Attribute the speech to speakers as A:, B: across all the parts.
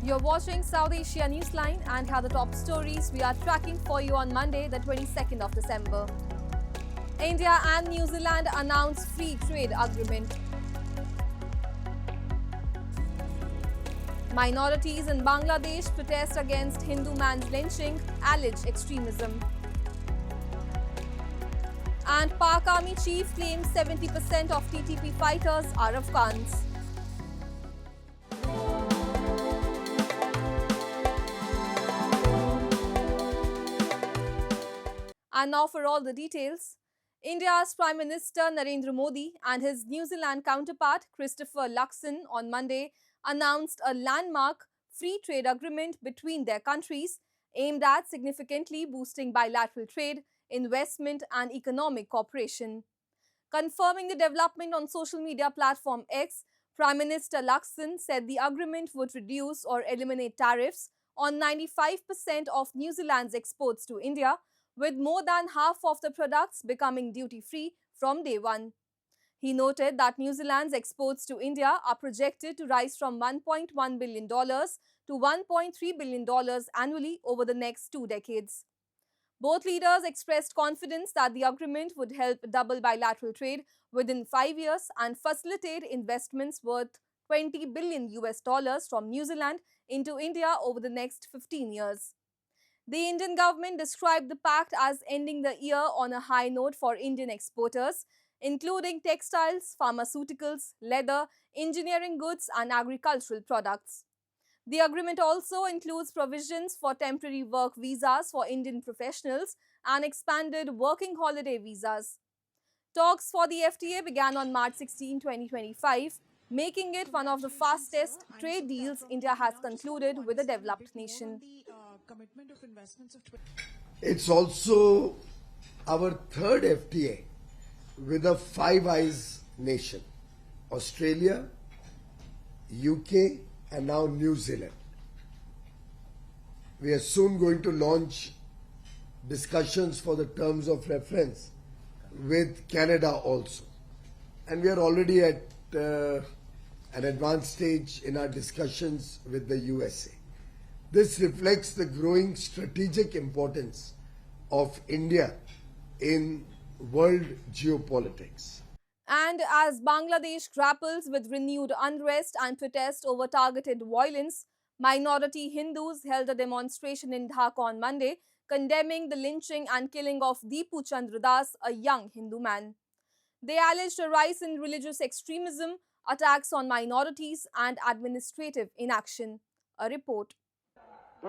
A: You're watching South Asia Newsline and are the top stories we are tracking for you on Monday, the 22nd of December. India and New Zealand announce free trade agreement. Minorities in Bangladesh protest against Hindu man's lynching, alleged extremism. And Pak Army chief claims 70% of TTP fighters are Afghans. And now for all the details. India's Prime Minister Narendra Modi and his New Zealand counterpart Christopher Luxon on Monday announced a landmark free trade agreement between their countries aimed at significantly boosting bilateral trade, investment and economic cooperation. Confirming the development on social media platform X, Prime Minister Luxon said the agreement would reduce or eliminate tariffs on 95% of New Zealand's exports to India, with more than half of the products becoming duty-free from day one. He noted that New Zealand's exports to India are projected to rise from $1.1 billion to $1.3 billion annually over the next 2 decades. Both leaders expressed confidence that the agreement would help double bilateral trade within 5 years and facilitate investments worth $20 billion from New Zealand into India over the next 15 years. The Indian government described the pact as ending the year on a high note for Indian exporters, including textiles, pharmaceuticals, leather, engineering goods and agricultural products. The agreement also includes provisions for temporary work visas for Indian professionals and expanded working holiday visas. Talks for the FTA began on March 16, 2025, making it one of the fastest trade deals India has concluded with a developed nation.
B: It's also our third FTA with a Five Eyes nation, Australia, UK and now New Zealand. We are soon going to launch discussions for the terms of reference with Canada also. And we are already at an advanced stage in our discussions with the USA. This reflects the growing strategic importance of India in world geopolitics.
A: And as Bangladesh grapples with renewed unrest and protest over targeted violence, minority Hindus held a demonstration in Dhaka on Monday, condemning the lynching and killing of Deepu Chandra Das, a young Hindu man. They alleged a rise in religious extremism, attacks on minorities and administrative inaction. A report.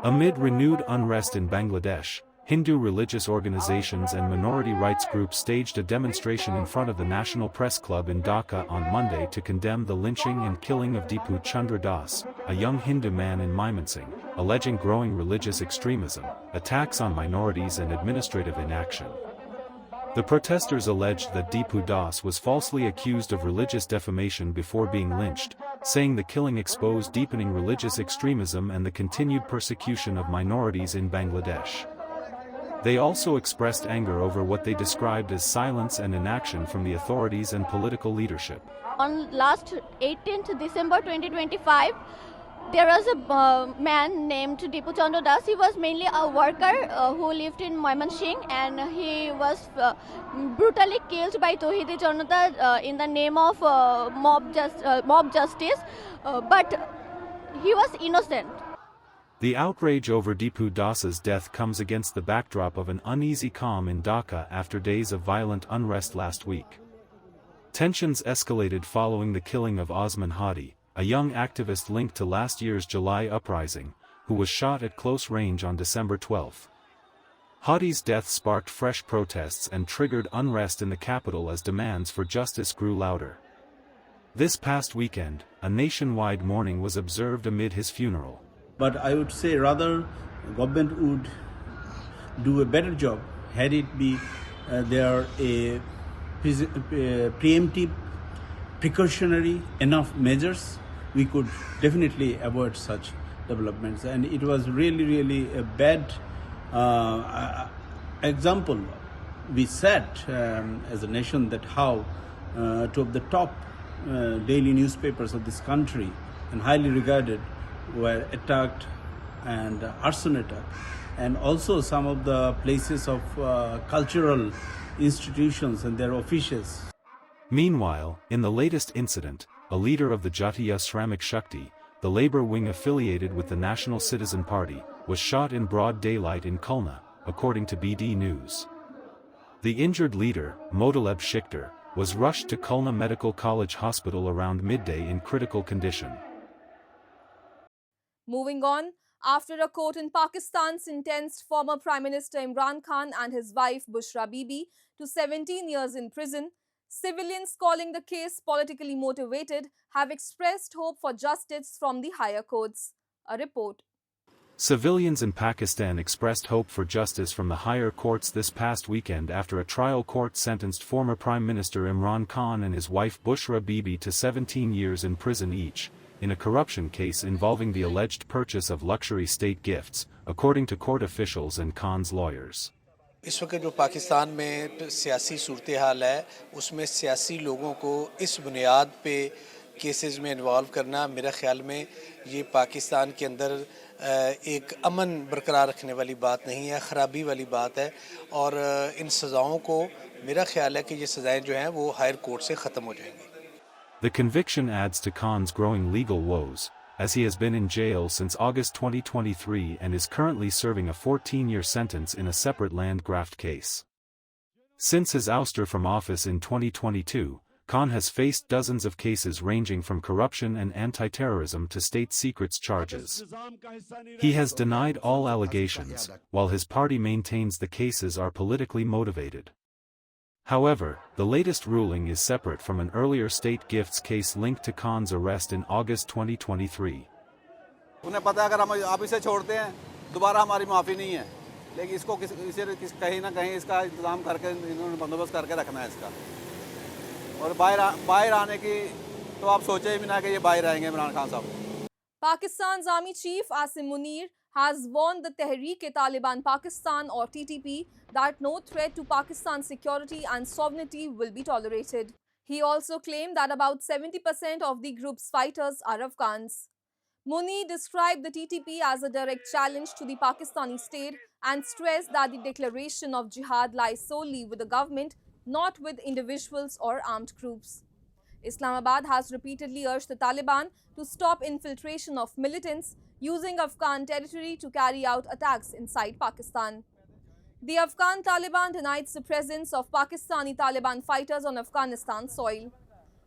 C: Amid renewed unrest in Bangladesh, Hindu religious organizations and minority rights groups staged a demonstration in front of the National Press Club in Dhaka on Monday to condemn the lynching and killing of Deepu Chandra Das, a young Hindu man in Mymensingh, alleging growing religious extremism, attacks on minorities and administrative inaction. The protesters alleged that Deepu Das was falsely accused of religious defamation before being lynched, saying the killing exposed deepening religious extremism and the continued persecution of minorities in Bangladesh. They also expressed anger over what they described as silence and inaction from the authorities and political leadership.
D: On last 18th December 2025, there was a man named Deepu Chandra Das. He was mainly a worker who lived in Mymensingh, and he was brutally killed by Tawhidi Janata in the name of mob justice, but he was innocent.
C: The outrage over Deepu Das's death comes against the backdrop of an uneasy calm in Dhaka after days of violent unrest last week. Tensions escalated following the killing of Osman Hadi, a young activist linked to last year's July uprising, who was shot at close range on December 12. Hadi's death sparked fresh protests and triggered unrest in the capital as demands for justice grew louder. This past weekend, a nationwide mourning was observed amid his funeral.
E: But I would say rather government would do a better job had it be there a preemptive, precautionary enough measures. We could definitely avoid such developments, and it was really a bad example. We set as a nation that how two of the top daily newspapers of this country and highly regarded were attacked and arson attack, and also some of the places of cultural institutions and their officials.
C: Meanwhile, in the latest incident, a leader of the Jatiya Shramik Shakti, the labor wing affiliated with the National Citizen Party, was shot in broad daylight in Khulna, according to BD News. The injured leader, Modaleb Shikhtar, was rushed to Khulna Medical College Hospital around midday in critical condition.
A: Moving on, after a court in Pakistan sentenced former Prime Minister Imran Khan and his wife Bushra Bibi to 17 years in prison, civilians calling the case politically motivated have expressed hope for justice from the higher courts. A report.
C: Civilians in Pakistan expressed hope for justice from the higher courts this past weekend after a trial court sentenced former Prime Minister Imran Khan and his wife Bushra Bibi to 17 years in prison each, in a corruption case involving the alleged purchase of luxury state gifts, according to court officials and Khan's lawyers.
F: इस वक्त जो पाकिस्तान में सियासी सूरत हाल है उसमें सियासी लोगों को इस बुनियाद पे केसेस में इन्वॉल्व करना मेरे ख्याल में ये पाकिस्तान के अंदर एक अमन बरकरार रखने वाली बात नहीं है, ख़राबी वाली बात है। और इन सज़ाओं को मेरा ख्याल है कि ये सज़ाएं जो हैं वो हायर कोर्ट से ख़त्म हो जाएंगी।
C: The conviction adds to Khan's growing legal woes, as he has been in jail since August 2023 and is currently serving a 14-year sentence in a separate land graft case. Since his ouster from office in 2022, Khan has faced dozens of cases ranging from corruption and anti-terrorism to state secrets charges. He has denied all allegations, while his party maintains the cases are politically motivated. However, the latest ruling is separate from an earlier state gifts case linked to Khan's arrest in August 2023.
G: उन्हें पता है अगर हम आप इसे छोड़ते हैं दोबारा हमारी माफ़ी नहीं है, लेकिन इसको कहीं ना कहीं इसका इंतजाम करके इन्होंने बंदोबस्त करके रखना है इसका। और बाहर आने की तो आप सोचे भी ना कि ये बाहर आएंगे इमरान खान साहब।
A: Pakistan's Army Chief Asim Munir has warned the Tehreek-e-Taliban Pakistan or TTP that no threat to Pakistan's security and sovereignty will be tolerated. He also claimed that about 70% of the group's fighters are Afghans. Munir described the TTP as a direct challenge to the Pakistani state and stressed that the declaration of jihad lies solely with the government, not with individuals or armed groups. Islamabad has repeatedly urged the Taliban to stop infiltration of militants using Afghan territory to carry out attacks inside Pakistan. The Afghan Taliban denies the presence of Pakistani Taliban fighters on Afghanistan soil.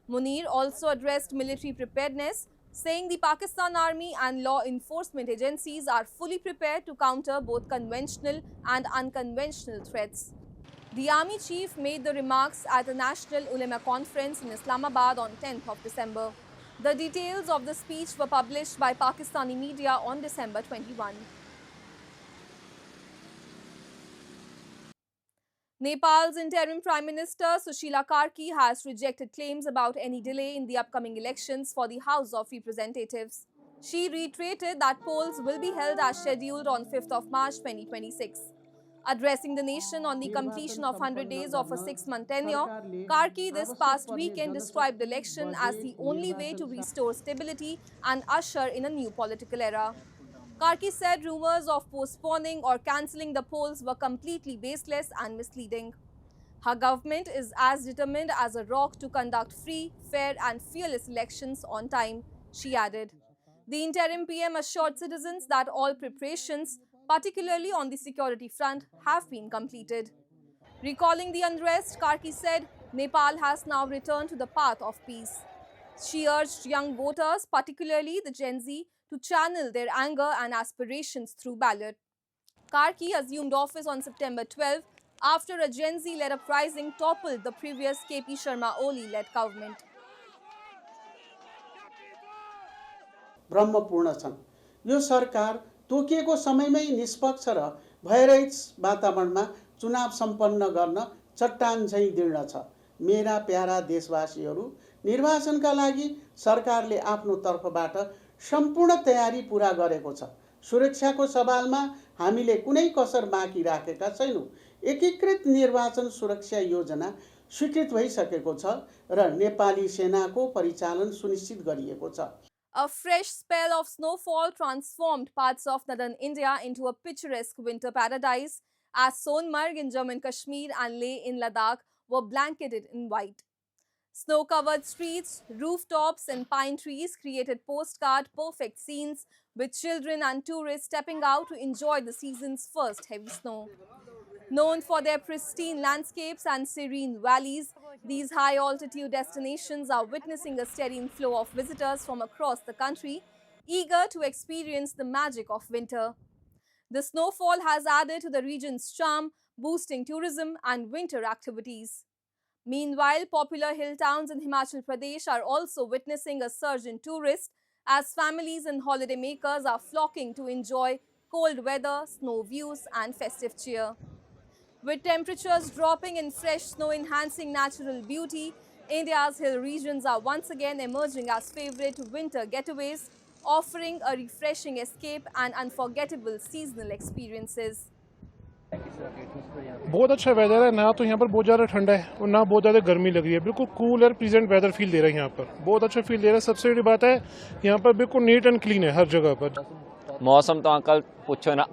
A: Munir also addressed military preparedness, saying the Pakistan Army and law enforcement agencies are fully prepared to counter both conventional and unconventional threats. The Army Chief made the remarks at a National Ulema Conference in Islamabad on 10th of December. The details of the speech were published by Pakistani media on December 21. Nepal's interim Prime Minister Sushila Karki has rejected claims about any delay in the upcoming elections for the House of Representatives. She reiterated that polls will be held as scheduled on 5th of March 2026. Addressing the nation on the completion of 100 days of a 6-month tenure, Karki this past weekend described the election as the only way to restore stability and usher in a new political era. Karki said rumors of postponing or cancelling the polls were completely baseless and misleading. Her government is as determined as a rock to conduct free, fair and fearless elections on time, she added. The interim PM assured citizens that all preparations, particularly on the security front, have been completed. Recalling the unrest, Karki said Nepal has now returned to the path of peace. She urged young voters, particularly the Gen Z, to channel their anger and aspirations through ballot. Karki assumed office on September 12 after a Gen Z-led uprising toppled the previous KP Sharma Oli-led government.
H: ब्रह्मपूर्ण छन्। यो सरकार तोकिएको समयमै निष्पक्ष र भयरहित वातावरणमा चुनाव सम्पन्न गर्न चट्टान झैं दृढ छ। मेरा प्यारा देशवासीहरू, निर्वाचनका लागि सरकारले आफ्नो तर्फबाट सम्पूर्ण तयारी पूरा गरेको छ। सुरक्षाको सवालमा हामीले कुनै कसर बाँकी राखेका छैनौं। एकीकृत निर्वाचन सुरक्षा योजना स्वीकृत भइसकेको छ र नेपाली सेनाको परिचालन सुनिश्चित गरिएको छ।
A: A fresh spell of snowfall transformed parts of northern India into a picturesque winter paradise as Sonmarg in Jammu and Kashmir and Leh in Ladakh were blanketed in white. Snow-covered streets, rooftops and pine trees created postcard-perfect scenes with children and tourists stepping out to enjoy the season's first heavy snow. Known for their pristine landscapes and serene valleys, these high-altitude destinations are witnessing a steady inflow of visitors from across the country, eager to experience the magic of winter. The snowfall has added to the region's charm, boosting tourism and winter activities. Meanwhile, popular hill towns in Himachal Pradesh are also witnessing a surge in tourists as families and holidaymakers are flocking to enjoy cold weather, snow views and festive cheer. With temperatures dropping and fresh snow enhancing natural beauty, India's hill regions are once again emerging as favorite winter getaways, offering a refreshing escape and unforgettable seasonal experiences.
I: बहुत अच्छा weather है ना, तो यहाँ पर बहुत ज़्यादा ठंडा है और ना बहुत ज़्यादा गर्मी लग रही है। बिल्कुल कूल और प्लीजेंट वेदर फील दे रहा है यहाँ पर, बहुत अच्छा फील दे रहा है। सबसे बड़ी बात है यहाँ पर बिल्कुल नीट एंड क्लीन है हर जगह पर।
J: मौसम तो अंकल पूछो ना,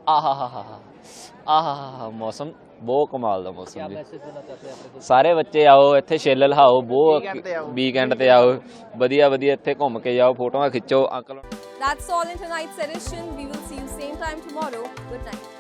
J: आहा मौसम बहुत कमाल दा मौसम जी। सारे बच्चे आओ इत्थे छेल लहाओ, बहुत वीकेंड ते आओ, वधिया इत्थे घूम के जाओ, फोटोआं खिच्चो uncle.
A: That's all in tonight's edition. We will see you same time tomorrow. Good night.